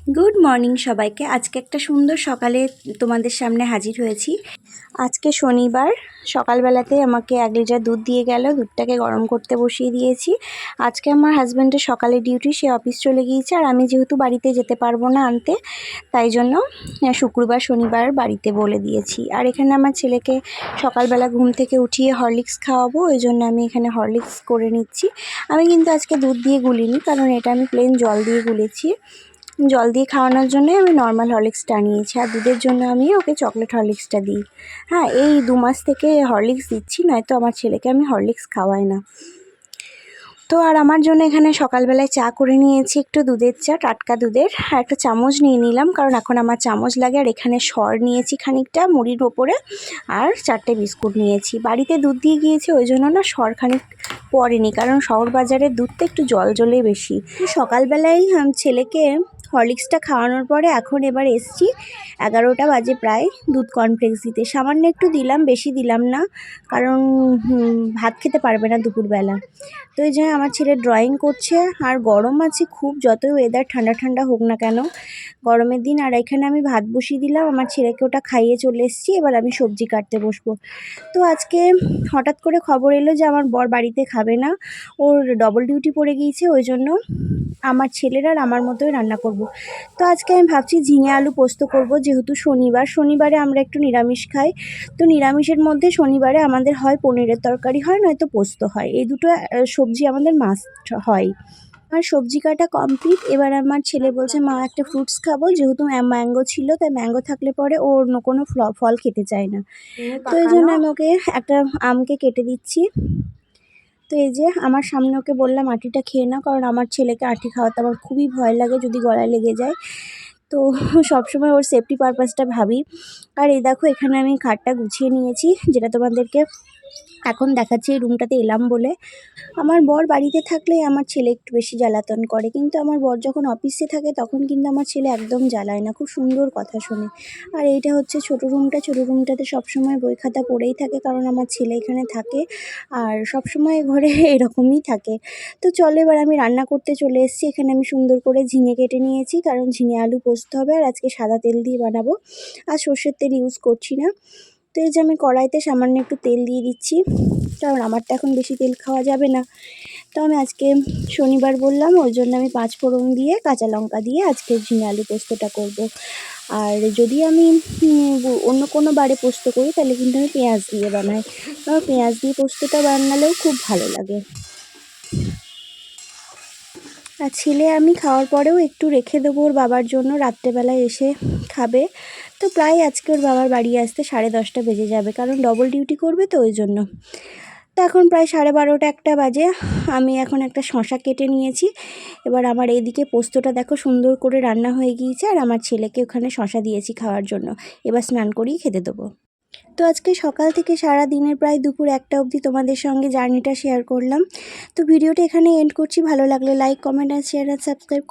Good morning সবাইকে। আজকে একটা সুন্দর সকালে তোমাদের সামনে হাজির হয়েছি। আজকে শনিবার, সকালবেলাতে আমাকে 1 লিটার দুধ দিয়ে গেল। দুধটাকে গরম করতে বসিয়ে দিয়েছি। আজকে আমার হাজব্যান্ডের সকালে ডিউটি, সে অফিস চলে গিয়েছে। আর আমি যেহেতু বাড়িতে যেতে পারবো না আনতে, তাই জন্য শুক্রবার শনিবার বাড়িতে বলে দিয়েছি। আর এখানে আমার ছেলেকে সকালবেলা ঘুম থেকে উঠিয়ে হরলিক্স খাওয়াবো, ওই জন্য আমি এখানে হরলিক্স করে নিচ্ছি। আমি কিন্তু আজকে দুধ দিয়ে গুলিনি, কারণ এটা আমি প্লেন জল দিয়ে গুলেছি। জল দিয়ে খাওয়ানোর জন্য আমি নর্মাল হরলিক্সটা নিয়েছি, আর দুধের জন্য আমি ওকে চকলেট হরলিক্সটা দিই। হ্যাঁ, এই 2 মাস থেকে হরলিক্স দিচ্ছি, নয়তো আমার ছেলেকে আমি হরলিক্স খাওয়াই না। তো আর আমার জন্য এখানে সকালবেলায় চা করে নিয়েছি, একটু দুধের চা, টাটকা দুধের। আর একটা চামচ নিয়ে নিলাম, কারণ এখন আমার চামচ লাগে। আর এখানে সর নিয়েছি খানিকটা মুড়ির ওপরে, আর 4টে বিস্কুট নিয়েছি। বাড়িতে দুধ দিয়ে গিয়েছি, ওই জন্য না সর খানিক পড়েনি, কারণ শহর বাজারের দুধটা একটু জল জলে বেশি। সকালবেলায় ছেলেকে হরলিক্সটা খাওয়ানোর পরে এখন এবার এসছি 11টা বাজে প্রায় দুধ কর্নফ্লেক্স দিতে। সামান্য একটু দিলাম, বেশি দিলাম না, কারণ ভাত খেতে পারবে না দুপুরবেলা। তো এই জন্য আমার ছেলে ড্রয়িং করছে, আর গরম আছে খুব, যতই ওয়েদার ঠান্ডা ঠান্ডা হোক না কেন, গরমের দিন। আর এখানে আমি ভাত বসিয়ে দিলাম, আমার ছেলেকে ওটা খাইয়ে চলে এসেছি। এবার আমি সবজি কাটতে বসবো। তো আজকে হঠাৎ করে খবর এলো যে আমার বর বাড়িতে খাবে না, ওর ডবল ডিউটি পড়ে গিয়েছে, ওই জন্য আমার ছেলের আর আমার মতোই রান্না করব। তো আজকে আমি ভাবছি ঝিঙে আলু পোস্ত করব, যেহেতু শনিবারে আমরা একটু নিরামিষ খাই। তো নিরামিষের মধ্যে শনিবারে আমাদের হয় পনিরের তরকারি হয়, নয়তো পোস্ত হয়। এই দুটো সবজি আমাদের মাস্ট হয়। আর সবজি কাটা কমপ্লিট। এবার আমার ছেলে বলছে, মা একটা ফ্রুটস খাবো, যেহেতু ম্যাঙ্গো ছিল, তাই ম্যাঙ্গো থাকলে পরে ও অন্য কোনো ফল খেতে চায় না। তো এই জন্য আমি ওকে একটা আমকে কেটে দিচ্ছি। তো এই যে আমার সামনে ওকে বললাম আটিটা খেয়ে নাও, কারণ আমার ছেলেকে আটি খাওয়াতে আমার খুবই ভয় লাগে, যদি গলায় লেগে যায়। তো সবসময় ওর সেফটি পারপাসটা ভাবি। আর এই দেখো, এখানে আমি খাটটা গুছিয়ে নিয়েছি, যেটা তোমাদেরকে এখন দেখাচ্ছি এই রুমটাতে এলাম বলে। আমার বর বাড়িতে থাকলেই আমার ছেলে একটু বেশি জ্বালাতন করে, কিন্তু আমার বর যখন অফিসে থাকে তখন কিন্তু আমার ছেলে একদম জ্বালায় না, খুব সুন্দর কথা শোনে। আর এইটা হচ্ছে ছোটো রুমটাতে সবসময় বই খাতা পড়েই থাকে, কারণ আমার ছেলে এখানে থাকে আর সবসময় ঘরে এরকমই থাকে। তো চলো, এবার আমি রান্না করতে চলে এসেছি। এখানে আমি সুন্দর করে ঝিঙে কেটে নিয়েছি, কারণ ঝিঙে আলু পোস্ত হবে, আর আজকে সাদা তেল দিয়ে বানাবো, আর সর্ষের তেল ইউজ করছি না। তো এই যে আমি কড়াইতে সামান্য একটু তেল দিয়ে দিচ্ছি, কারণ আমার তো এখন বেশি তেল খাওয়া যাবে না। তো আমি আজকে শনিবার বললাম, ওই জন্য আমি 5 ফোড়ন দিয়ে কাঁচা লঙ্কা দিয়ে আজকে ঝিঙে আলু পোস্তটা করব। আর যদি আমি অন্য কোনো বারে পোস্ত করি, তাহলে কিন্তু আমি পেঁয়াজ দিয়ে বানাই। আমার পেঁয়াজ দিয়ে পোস্তটা বানালেও খুব ভালো লাগে। আর ছেলে আমি খাওয়ার পরেও একটু রেখে দেবো ওর বাবার জন্য, রাত্রেবেলায় এসে খাবে। তো প্রায় আজকে ওর বাবার বাড়ি আসতে 10:30 বেজে যাবে, কারণ ডবল ডিউটি করবে, তো ওই জন্য। তো এখন প্রায় 12:30 1টা বাজে। আমি এখন একটা শসা কেটে নিয়েছি। এবার আমার এইদিকে পোস্তটা দেখো সুন্দর করে রান্না হয়ে গিয়েছে, আর আমার ছেলেকে ওখানে শসা দিয়েছি খাওয়ার জন্য। এবার স্নান করেই খেতে দেবো। তো আজকে সকাল থেকে সারা দিনের প্রায় দুপুর 1টা অবধি তোমাদের সঙ্গে জার্নিটা শেয়ার করলাম। তো ভিডিওটা এখানে এন্ড করছি। ভালো লাগলে লাইক, কমেন্ট আর শেয়ার আর সাবস্ক্রাইব